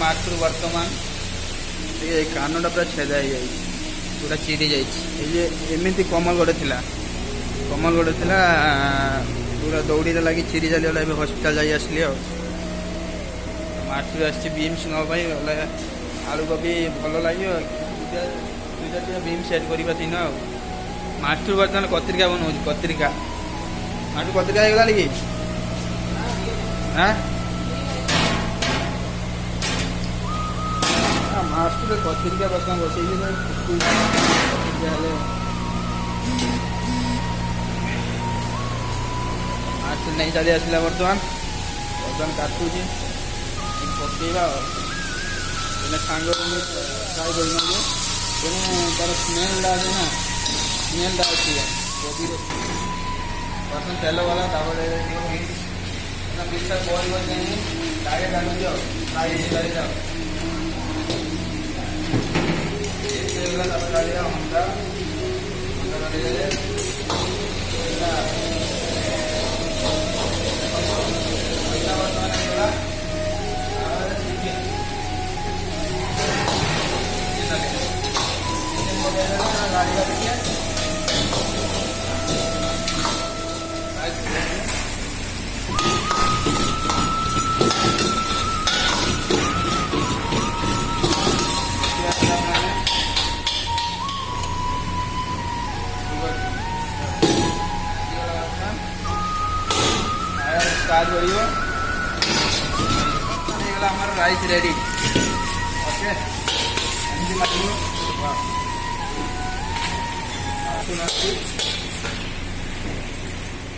मार्च बर्तमान ये कानटा पूरा छेदा हो जाए पूरा चिरी जामती कमल गोटे थी कमल गोटे थी पूरा दौड़ी लगी चिरी चलीगला हस्पिटाल जा आसली मार्च बीम्स नापी आलू कोबी भल लगे दुटा बीम्स एड करवा दिन मार्च बर्तमान कत्रिका बनाऊँ कत्रिका मार्च कत्रिका होगा कि हाँ मास्टर कत्रिका बर्तमान बसई मास्टर नहीं चली आसला बर्तमान बर्तमान काटुची पकेवा सांग फ्राए कर तार स्मेलटा अच्छे ना स्मेलटा अच्छी कोबी बर्तमान तेल वाला मिक्सर बॉयल कर डायरेक्ट आलू जाओ फ्राए जाओ स्टार्ट करियो हमारा राइस रेडी ओके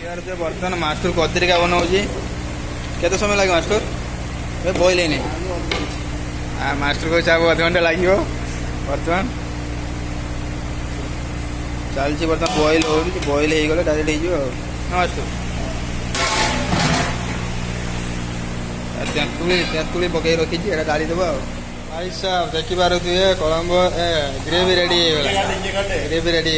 यार तो बर्तमान मास्टर कत्रिका बनाऊँगी केते समय लगे मास्टर बॉयल ही नहीं मास्टर को चाहे अध घंटा लगे बर्तमान चलती बर्तमान बॉयल हो बॉयल हो गले डायरेक्ट हो मास्टर तेतुली पकई रखी डाली देव भाई साहब देखी पारे Colombo gravy ready gravy ready